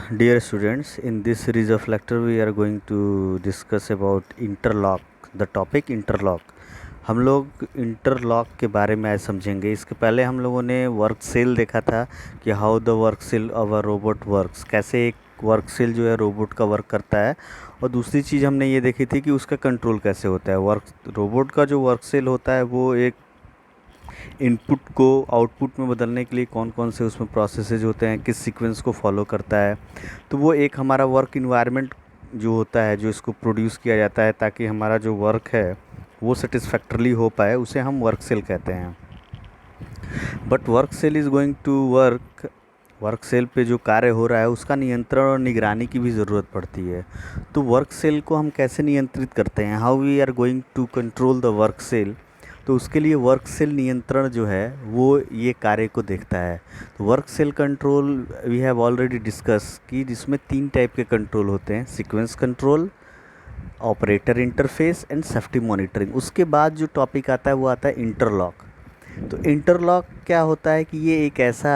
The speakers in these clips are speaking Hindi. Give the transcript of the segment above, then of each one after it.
Dear students, in this series of lecture we are going to discuss about interlock. The topic interlock. हम लोग इंटरलॉक के बारे में आज समझेंगे। इसके पहले हम लोगों ने वर्क सेल देखा था कि how the work cell of a robot works, कैसे एक वर्क सेल जो है रोबोट का वर्क करता है। और दूसरी चीज़ हमने ये देखी थी कि उसका कंट्रोल कैसे होता है। रोबोट का जो वर्क सेल होता है वो एक इनपुट को आउटपुट में बदलने के लिए कौन कौन से उसमें प्रोसेसेस होते हैं, किस सीक्वेंस को फॉलो करता है। तो वो एक हमारा वर्क इन्वायरमेंट जो होता है, जो इसको प्रोड्यूस किया जाता है ताकि हमारा जो वर्क है वो सेटिस्फैक्टरली हो पाए, उसे हम वर्क सेल कहते हैं। But work cell is going to work cell पे जो कार्य हो रहा है उसका नियंत्रण और निगरानी की भी ज़रूरत पड़ती है। तो वर्क सेल को हम कैसे नियंत्रित करते हैं, how we are going to control the work cell. तो उसके लिए वर्क सेल नियंत्रण जो है वो ये कार्य को देखता है। तो work cell control we have already discuss कि जिसमें 3 टाइप के कंट्रोल होते हैं: sequence control, operator interface and safety monitoring. उसके बाद जो टॉपिक आता है वो आता है इंटरलॉक। तो इंटरलॉक क्या होता है कि ये एक ऐसा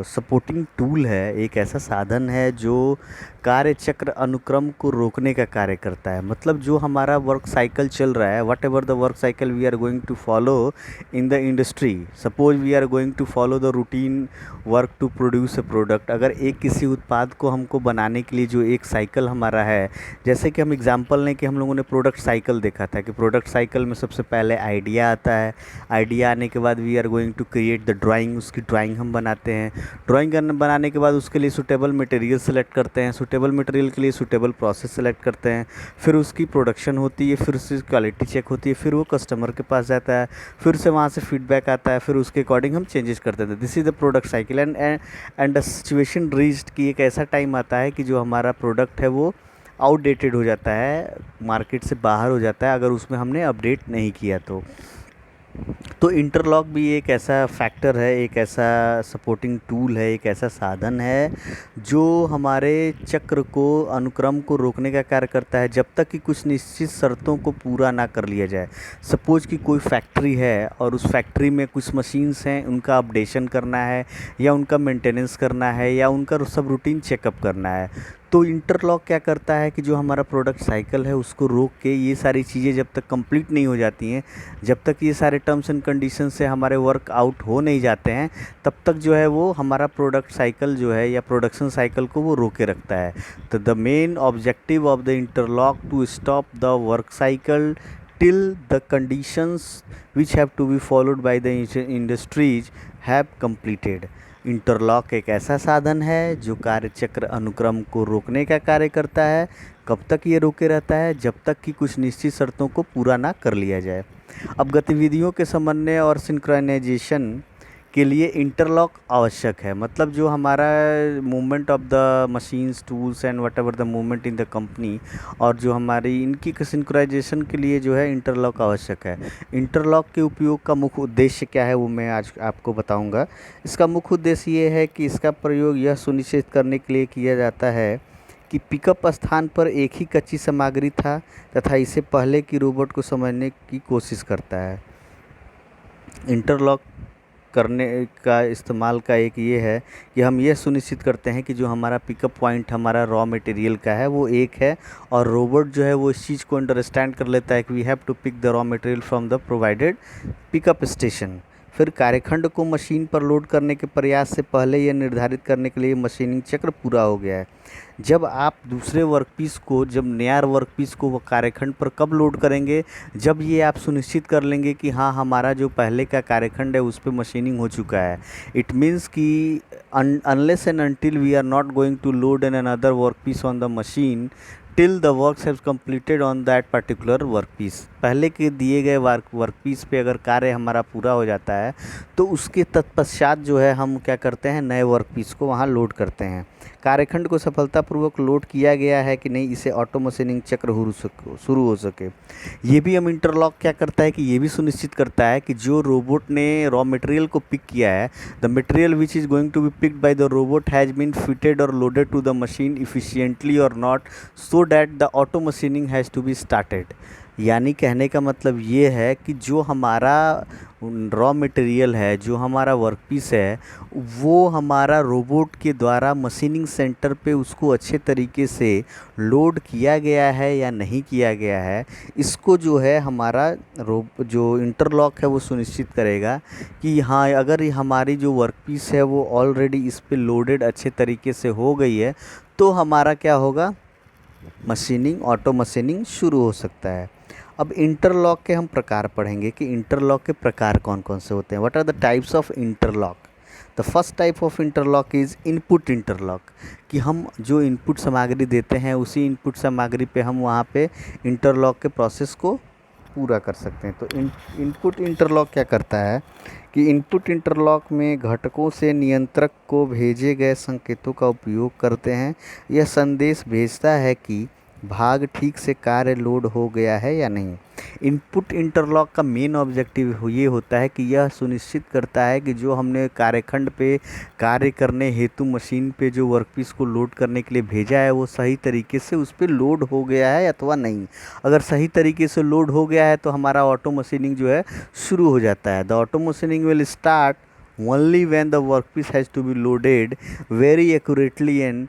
सपोर्टिंग टूल है, एक ऐसा साधन है जो कार्य चक्र अनुक्रम को रोकने का कार्य करता है। मतलब जो हमारा वर्क साइकिल चल रहा है, whatever the work cycle we are going to follow in the industry, suppose we are going to follow the routine work to produce a product. अगर एक किसी उत्पाद को हमको बनाने के लिए जो एक साइकिल हमारा है, जैसे कि हम एग्जांपल लें कि हम लोगों ने प्रोडक्ट साइकिल देखा था कि प्रोडक्ट साइकिल में सबसे पहले आइडिया आता है। आइडिया आने के बाद we are going to create the drawing, उसकी ड्राइंग हम बनाते हैं। ड्राइंग बनाने के बाद उसके लिए सूटेबल मटेरियल सेलेक्ट करते हैं, सूटेबल मटेरियल के लिए सूटेबल प्रोसेस सेलेक्ट करते हैं, फिर उसकी प्रोडक्शन होती है, फिर उसकी क्वालिटी चेक होती है, फिर वो कस्टमर के पास जाता है, फिर से वहाँ से फीडबैक आता है, फिर उसके अकॉर्डिंग हम चेंजेस करते थे। This is the product cycle and the situation reached कि एक ऐसा टाइम आता है कि जो हमारा प्रोडक्ट है वो आउटडेटेड हो जाता है, मार्केट से बाहर हो जाता है अगर उसमें हमने अपडेट नहीं किया तो इंटरलॉक भी एक ऐसा फैक्टर है, एक ऐसा सपोर्टिंग टूल है, एक ऐसा साधन है जो हमारे चक्र को, अनुक्रम को रोकने का कार्य करता है जब तक कि कुछ निश्चित शर्तों को पूरा ना कर लिया जाए। सपोज कि कोई फैक्ट्री है और उस फैक्ट्री में कुछ मशीन्स हैं, उनका अपडेशन करना है या उनका मेंटेनेंस करना है या उनका सब रूटीन चेकअप करना है। तो इंटरलॉक क्या करता है कि जो हमारा प्रोडक्ट साइकिल है उसको रोक के ये सारी चीज़ें जब तक कंप्लीट नहीं हो जाती हैं, जब तक ये सारे टर्म्स एंड कंडीशन से हमारे वर्क आउट हो नहीं जाते हैं, तब तक जो है वो हमारा प्रोडक्ट साइकिल जो है या प्रोडक्शन साइकिल को वो रोके रखता है। तो the main objective of the interlock to stop the work cycle till the conditions which have to be followed by the industries have completed. Interlock एक ऐसा साधन है जो कार्य चक्र अनुक्रम को रोकने का कार्य करता है। कब तक ये रोके रहता है? जब तक कि कुछ निश्चित शर्तों को पूरा ना कर लिया जाए। अब गतिविधियों के समन्वय और सिंक्रोनाइजेशन के लिए इंटरलॉक आवश्यक है। मतलब जो हमारा movement of the machines, tools and what ever the movement in the company, और जो हमारी इनकी सिंक्रोनाइजेशन के लिए जो है इंटरलॉक आवश्यक है। इंटरलॉक के उपयोग का मुख्य उद्देश्य क्या है वो मैं आज आपको बताऊंगा। इसका मुख्य उद्देश्य ये है कि इसका प्रयोग यह सुनिश्चित करने के लिए किया जाता है कि पिकअप स्थान पर एक ही कच्ची सामग्री था तथा इसे पहले की रोबोट को समझने की कोशिश करता है। इंटरलॉक करने का इस्तेमाल का एक ये है कि हम ये सुनिश्चित करते हैं कि जो हमारा पिकअप पॉइंट हमारा रॉ मटेरियल का है वो एक है, और रोबोट जो है वो इस चीज़ को अंडरस्टैंड कर लेता है कि we have to pick the raw material from the provided pickup station. फिर कार्यखंड को मशीन पर लोड करने के प्रयास से पहले यह निर्धारित करने के लिए मशीनिंग चक्र पूरा हो गया है। जब आप दूसरे वर्कपीस को, जब नया वर्कपीस को वो कार्यखंड पर कब लोड करेंगे? जब ये आप सुनिश्चित कर लेंगे कि हाँ हमारा जो पहले का कार्यखंड है उस पर मशीनिंग हो चुका है। इट मीन्स कि unless and until we are not going to load an another workpiece on the machine till the works have completed on that particular workpiece. पहले के दिए गए वर्कपीस पे अगर कार्य हमारा पूरा हो जाता है तो उसके तत्पश्चात जो है हम क्या करते हैं, नए वर्कपीस को वहाँ लोड करते हैं। कार्यखंड को सफलतापूर्वक लोड किया गया है कि नहीं, इसे ऑटो मशीनिंग चक्र शुरू हो सके। ये भी हम इंटरलॉक क्या करता है कि ये भी सुनिश्चित करता है कि जो रोबोट ने रॉ मटेरियल को पिक किया है, the material which is going to be picked by the robot has been fitted और loaded to the machine efficiently और not, so that the auto machining has to be started. यानी कहने का मतलब ये है कि जो हमारा रॉ मटेरियल है, जो हमारा वर्कपीस है, वो हमारा रोबोट के द्वारा मशीनिंग सेंटर पे उसको अच्छे तरीके से लोड किया गया है या नहीं किया गया है। इसको जो है हमारा जो इंटरलॉक है वो सुनिश्चित करेगा कि हाँ, अगर ये हमारी जो वर्कपीस है वो ऑलरेडी इस पे लोडेड अच्छे तरीके से हो गई है, तो हमारा क्या होगा, मशीनिंग, ऑटो मशीनिंग शुरू हो सकता है। अब इंटरलॉक के हम प्रकार पढ़ेंगे कि इंटरलॉक के प्रकार कौन कौन से होते हैं। What are the types of interlock. The first type of interlock is input interlock, कि हम जो इनपुट सामग्री देते हैं उसी इनपुट सामग्री पे हम वहाँ पे इंटरलॉक के प्रोसेस को पूरा कर सकते हैं। तो इनपुट इंटरलॉक क्या करता है कि इनपुट इंटरलॉक में घटकों से नियंत्रक को भेजे गए संकेतों का उपयोग करते हैं। यह संदेश भेजता है कि भाग ठीक से कार्य लोड हो गया है या नहीं। इनपुट इंटरलॉक का मेन ऑब्जेक्टिव ये होता है कि यह सुनिश्चित करता है कि जो हमने कार्यखंड पे कार्य करने हेतु मशीन पे जो वर्कपीस को लोड करने के लिए भेजा है वो सही तरीके से उस पर लोड हो गया है अथवा नहीं। अगर सही तरीके से लोड हो गया है तो हमारा ऑटो मशीनिंग जो है शुरू हो जाता है। The auto machining will start only when the workpiece has to be loaded very accurately and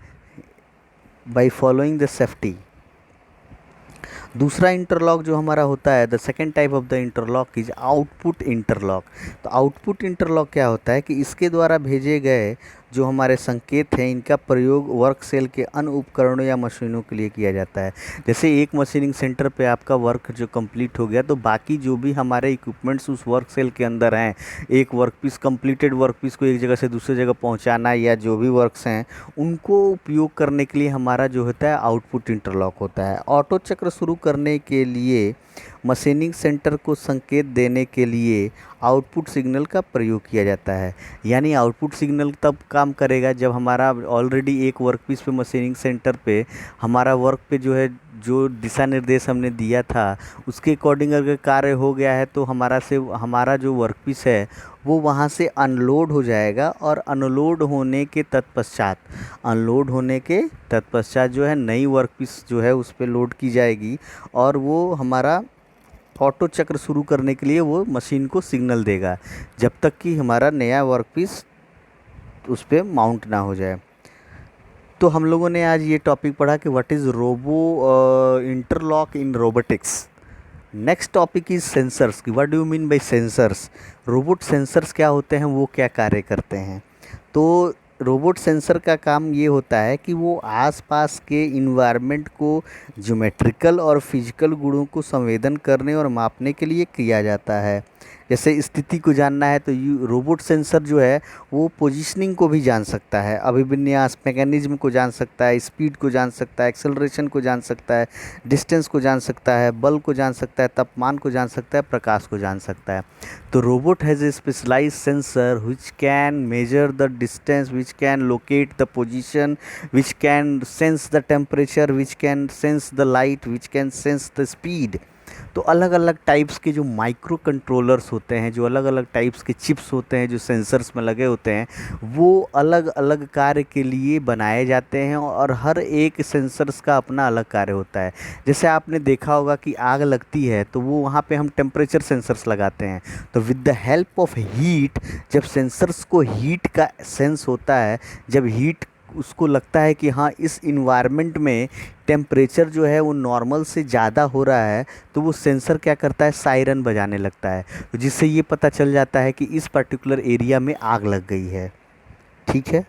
by following the safety। दूसरा इंटरलॉक जो हमारा होता है, the second type of the interlock is output interlock. तो आउटपुट इंटरलॉक क्या होता है कि इसके द्वारा भेजे गए जो हमारे संकेत हैं इनका प्रयोग वर्क सेल के अन्य उपकरणों या मशीनों के लिए किया जाता है। जैसे एक मशीनिंग सेंटर पे आपका वर्क जो कंप्लीट हो गया तो बाकी जो भी हमारे इक्विपमेंट्स उस वर्क सेल के अंदर हैं, एक वर्कपीस कंप्लीटेड वर्कपीस को एक जगह से दूसरी जगह पहुंचाना या जो भी वर्क्स हैं उनको उपयोग करने के लिए हमारा जो होता है आउटपुट इंटरलॉक होता है। ऑटो चक्र शुरू करने के लिए मशीनिंग सेंटर को संकेत देने के लिए आउटपुट सिग्नल का प्रयोग किया जाता है। यानी आउटपुट सिग्नल तब काम करेगा जब हमारा ऑलरेडी एक वर्कपीस पे मशीनिंग सेंटर पे हमारा वर्क पे जो है जो दिशा निर्देश हमने दिया था उसके अकॉर्डिंग अगर कार्य हो गया है तो हमारा जो वर्कपीस है वो वहाँ से अनलोड हो जाएगा। और अनलोड होने के तत्पश्चात जो है नई वर्कपीस जो है उस पर लोड की जाएगी और वो हमारा ऑटो चक्र शुरू करने के लिए वो मशीन को सिग्नल देगा जब तक कि हमारा नया वर्कपीस उस पर माउंट ना हो जाए। तो हम लोगों ने आज ये टॉपिक पढ़ा कि what is interlock in robotics. Next topic is sensors की what do you mean by sensors. Robot sensors क्या होते हैं, वो क्या कार्य करते हैं। तो रोबोट सेंसर का काम ये होता है कि वो आसपास के इन्वायरमेंट को ज्योमेट्रिकल और फिजिकल गुणों को संवेदन करने और मापने के लिए किया जाता है। जैसे स्थिति को जानना है तो रोबोट सेंसर जो है वो पोजीशनिंग को भी जान सकता है, अभिविन्यास मैकेनिज्म को जान सकता है, स्पीड को जान सकता है, एक्सेलरेशन को जान सकता है, डिस्टेंस को जान सकता है, बल को जान सकता है, तापमान को जान सकता है, प्रकाश को जान सकता है। तो robot has a specialized sensor which can measure the distance, which can locate the position, which can sense the temperature, which can sense the light, which can sense the speed। तो अलग अलग टाइप्स के जो माइक्रो कंट्रोलर्स होते हैं, जो अलग अलग टाइप्स के चिप्स होते हैं जो सेंसर्स में लगे होते हैं, वो अलग अलग कार्य के लिए बनाए जाते हैं और हर एक सेंसर्स का अपना अलग कार्य होता है। जैसे आपने देखा होगा कि आग लगती है तो वो वहाँ पे हम टेम्परेचर सेंसर्स लगाते हैं। तो with the help of heat, जब सेंसर्स को हीट का सेंस होता है, जब हीट उसको लगता है कि हाँ इस इन्वायरमेंट में टेम्परेचर जो है वो नॉर्मल से ज़्यादा हो रहा है, तो वो सेंसर क्या करता है, सायरन बजाने लगता है, तो जिससे ये पता चल जाता है कि इस पर्टिकुलर एरिया में आग लग गई है। ठीक है।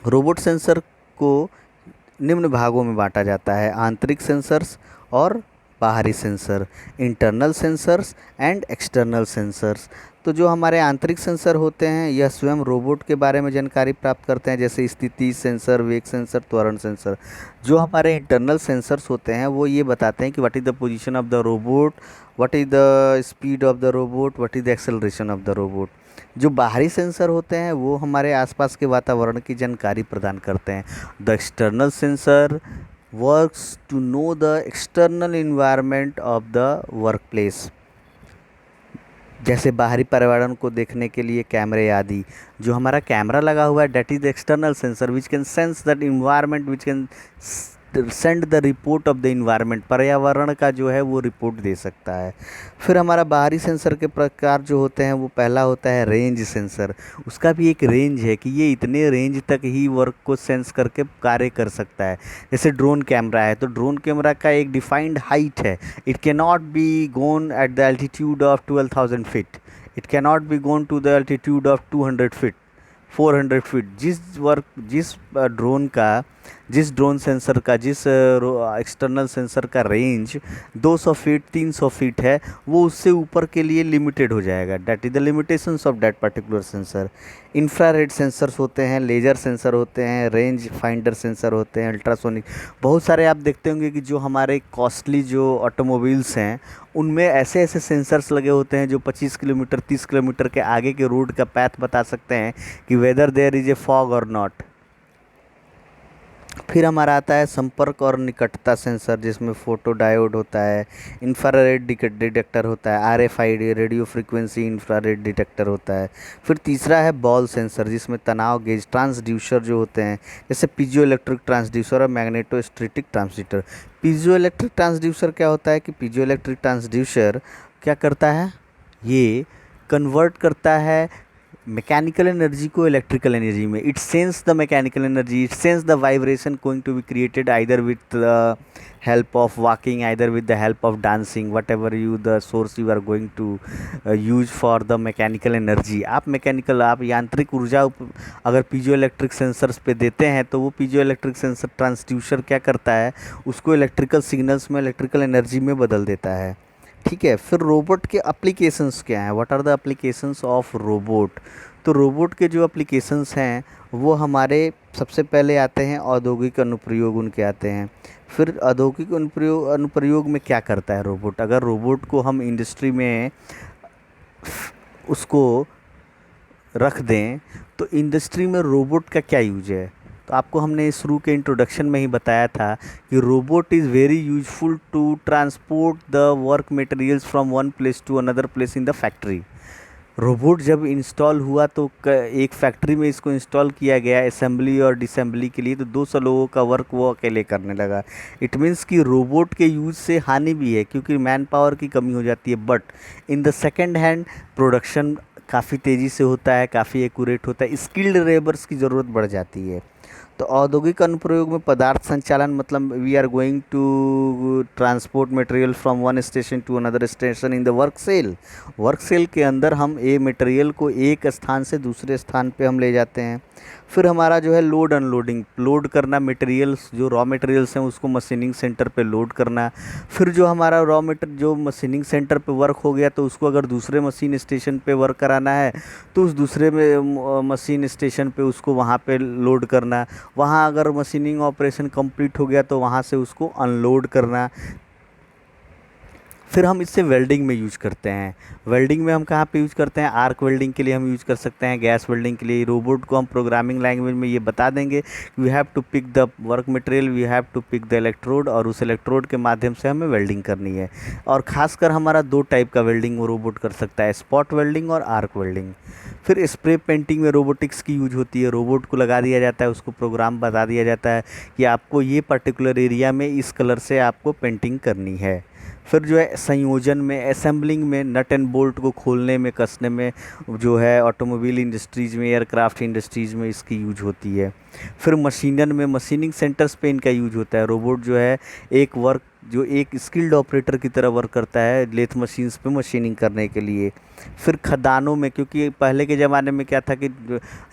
रोबोट सेंसर को निम्न भागों में बांटा जाता है, आंतरिक सेंसर्स और बाहरी sensor, internal sensors and external sensors. तो जो हमारे आंतरिक सेंसर होते हैं यह स्वयं रोबोट के बारे में जानकारी प्राप्त करते हैं, जैसे स्थिति सेंसर, वेग सेंसर, त्वरण सेंसर। जो हमारे इंटरनल सेंसर्स होते हैं वो ये बताते हैं कि what is the position of the robot, what is the speed of the robot, what is the acceleration of the robot. जो बाहरी सेंसर होते हैं वो हमारे आसपास के वातावरण की जानकारी प्रदान करते हैं। The external sensor works to know the external environment of the workplace। जैसे बाहरी पर्यावरण को देखने के लिए कैमरे आदि। जो हमारा कैमरा लगा हुआ है that is external sensor which can sense that environment, which can send the report of the environment, पर्यावरण का जो है वो रिपोर्ट दे सकता है। फिर हमारा बाहरी सेंसर के प्रकार जो होते हैं, वो पहला होता है रेंज सेंसर। उसका भी एक रेंज है कि ये इतने रेंज तक ही वर्क को सेंस करके कार्य कर सकता है। जैसे ड्रोन कैमरा है, तो ड्रोन कैमरा का एक डिफाइंड हाइट है। It can not be gone at the altitude of 12,000 feet, it can not be gone to the altitude of 200 feet, 400 feet. जिस ड्रोन का, जिस ड्रोन सेंसर का, जिस एक्सटर्नल सेंसर का रेंज 200 फीट, 300 फीट है, वो उससे ऊपर के लिए लिमिटेड हो जाएगा। That is the limitations of that particular sensor. Infrared sensors होते हैं, लेज़र सेंसर होते हैं, रेंज फाइंडर सेंसर होते हैं, अल्ट्रासोनिक। बहुत सारे आप देखते होंगे कि जो हमारे कॉस्टली जो ऑटोमोबाइल्स हैं, उनमें ऐसे ऐसे सेंसर्स लगे होते हैं जो 25 किलोमीटर, 30 किलोमीटर के आगे के रोड का पैथ बता सकते हैं कि whether there is a fog और नॉट। फिर हमारा आता है संपर्क और निकटता सेंसर, जिसमें फोटो डायोड होता है, इंफ्रारेड डिटेक्टर होता है, RFID radio frequency infrared detector होता है। फिर तीसरा है बॉल सेंसर, जिसमें तनाव गेज, ट्रांसड्यूसर जो होते हैं, जैसे पीजो इलेक्ट्रिक ट्रांसड्यूसर और मैग्नेटोस्ट्रिक्टिक ट्रांसड्यूसर। पीजो इलेक्ट्रिक ट्रांसड्यूसर क्या होता है कि पीजो इलेक्ट्रिक ट्रांसड्यूसर क्या करता है, ये कन्वर्ट करता है मैकेनिकल एनर्जी को इलेक्ट्रिकल एनर्जी में। It sense the mechanical energy, it sense the vibration going to be created either with the help of walking, either with the help of dancing, whatever you the source you are going to use for the mechanical energy. आप यांत्रिक ऊर्जा अगर पीजो इलेक्ट्रिक सेंसर्स पे देते हैं, तो वो पीजो इलेक्ट्रिक सेंसर ट्रांसड्यूसर क्या करता है, उसको इलेक्ट्रिकल सिग्नल्स में, इलेक्ट्रिकल एनर्जी में बदल देता है। ठीक है। फिर रोबोट के एप्लीकेशंस क्या हैं, what are the applications of robot. तो रोबोट के जो एप्लीकेशंस हैं, वो हमारे सबसे पहले आते हैं औद्योगिक अनुप्रयोग, उनके आते हैं। फिर औद्योगिक अनुप्रयोग में क्या करता है रोबोट। अगर रोबोट को हम इंडस्ट्री में उसको रख दें, तो इंडस्ट्री में रोबोट का क्या यूज है। तो आपको हमने शुरू के इंट्रोडक्शन में ही बताया था कि robot is very useful to transport the work materials from one place to another place in the factory. Robot जब इंस्टॉल हुआ तो एक फैक्ट्री में इसको इंस्टॉल किया गया असेंबली और डिसेंबली के लिए, तो 200 लोगों का वर्क वो अकेले करने लगा। इट मीन्स कि रोबोट के यूज़ से हानि भी है, क्योंकि मैन पावर की कमी हो जाती है, but in the second hand production काफ़ी तेज़ी से होता है, काफ़ी एक्यूरेट होता है, स्किल्ड लेबर्स की ज़रूरत बढ़ जाती है। तो औद्योगिक अनुप्रयोग में पदार्थ संचालन, मतलब we are going to transport material from one station to another station in the work cell. Work cell के अंदर हम मटेरियल को एक स्थान से दूसरे स्थान पे हम ले जाते हैं। फिर हमारा जो है लोड अनलोडिंग, लोड करना मटेरियल्स, जो रॉ मटेरियल्स हैं उसको मशीनिंग सेंटर पे लोड करना। फिर जो हमारा जो मशीनिंग सेंटर पे वर्क हो गया, तो उसको अगर दूसरे मशीन स्टेशन पे वर्क कराना है, तो उस दूसरे में मशीन स्टेशन पे उसको वहाँ पे लोड करना। वहाँ अगर मशीनिंग ऑपरेशन कंप्लीट हो गया, तो वहाँ से उसको अनलोड करना। फिर हम इससे वेल्डिंग में यूज करते हैं। वेल्डिंग में हम कहाँ पे यूज करते हैं, आर्क वेल्डिंग के लिए हम यूज कर सकते हैं, गैस वेल्डिंग के लिए। रोबोट को हम प्रोग्रामिंग लैंग्वेज में ये बता देंगे, we have to pick the work material, we have to pick the electrode, और उस इलेक्ट्रोड के माध्यम से हमें वेल्डिंग करनी है। और ख़ासकर हमारा 2 टाइप का वेल्डिंग वो रोबोट कर सकता है, स्पॉट वेल्डिंग और आर्क वेल्डिंग। फिर स्प्रे पेंटिंग में रोबोटिक्स की यूज होती है। रोबोट को लगा दिया जाता है, उसको प्रोग्राम बता दिया जाता है कि आपको ये पर्टिकुलर एरिया में इस कलर से आपको पेंटिंग करनी है। फिर जो है संयोजन में, असेंबलिंग में, नट एंड बोल्ट को खोलने में, कसने में, जो है ऑटोमोबाइल इंडस्ट्रीज़ में, एयरक्राफ्ट इंडस्ट्रीज़ में इसकी यूज होती है। फिर मशीनन में, मशीनिंग सेंटर्स पे इनका यूज होता है। रोबोट जो है एक स्किल्ड ऑपरेटर की तरह वर्क करता है लेथ मशीन्स पे मशीनिंग करने के लिए। फिर खदानों में, क्योंकि पहले के ज़माने में क्या था कि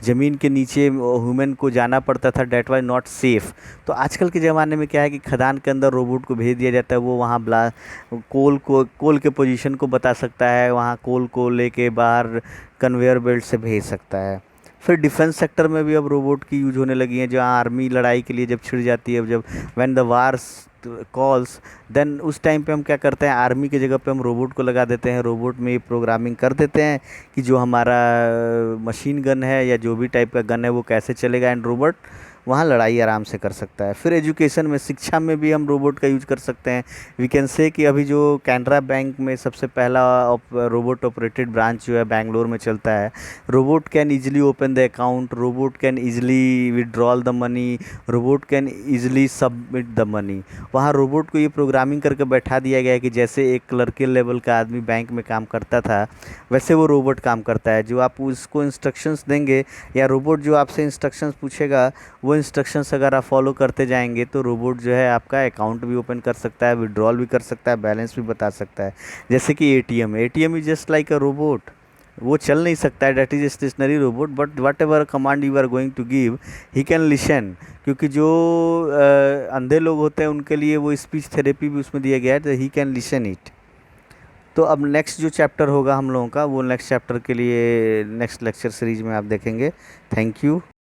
ज़मीन के नीचे ह्यूमन को जाना पड़ता था, डैट वाज नॉट सेफ़। तो आजकल के ज़माने में क्या है कि खदान के अंदर रोबोट को भेज दिया जाता है, वो वहाँ कोल के पोजीशन को बता सकता है, वहाँ कोल को लेके बाहर कन्वेयर बेल्ट से भेज सकता है। फिर डिफेंस सेक्टर में भी अब रोबोट की यूज होने लगी है, जहाँ आर्मी लड़ाई के लिए जब छिड़ जाती है, जब when the wars calls, then उस टाइम पे हम क्या करते हैं, आर्मी की जगह पे हम रोबोट को लगा देते हैं। रोबोट में ये प्रोग्रामिंग कर देते हैं कि जो हमारा मशीन गन है या जो भी टाइप का गन है वो कैसे चलेगा, एंड रोबोट वहाँ लड़ाई आराम से कर सकता है। फिर एजुकेशन में, शिक्षा में भी हम रोबोट का यूज कर सकते हैं। वी कैन से कि अभी जो कैनरा बैंक में सबसे पहला रोबोट ऑपरेटेड ब्रांच जो है बैंगलोर में चलता है, robot can easily open the account, robot can easily withdrawal the money, robot can easily submit the money. वहाँ रोबोट को ये प्रोग्रामिंग करके बैठा दिया गया है कि जैसे एक क्लर्कल लेवल का आदमी बैंक में काम करता था, वैसे वो रोबोट काम करता है। जो आप उसको इंस्ट्रक्शंस देंगे या रोबोट जो आपसे इंस्ट्रक्शंस पूछेगा, वो इंस्ट्रक्शंस अगर आप फॉलो करते जाएंगे तो रोबोट जो है आपका अकाउंट भी ओपन कर सकता है, विड्रॉल भी कर सकता है, बैलेंस भी बता सकता है। जैसे कि ATM, ATM is just like a robot. वो चल नहीं सकता है, that is stationary robot, but whatever command you are going to give, he can listen. क्योंकि जो अंधे लोग होते हैं उनके लिए वो स्पीच थेरेपी भी उसमें दिया गया है, तो ही कैन लिसन इट। तो अब नेक्स्ट जो चैप्टर होगा हम लोगों का, वो नेक्स्ट चैप्टर के लिए नेक्स्ट लेक्चर सीरीज में आप देखेंगे। Thank you.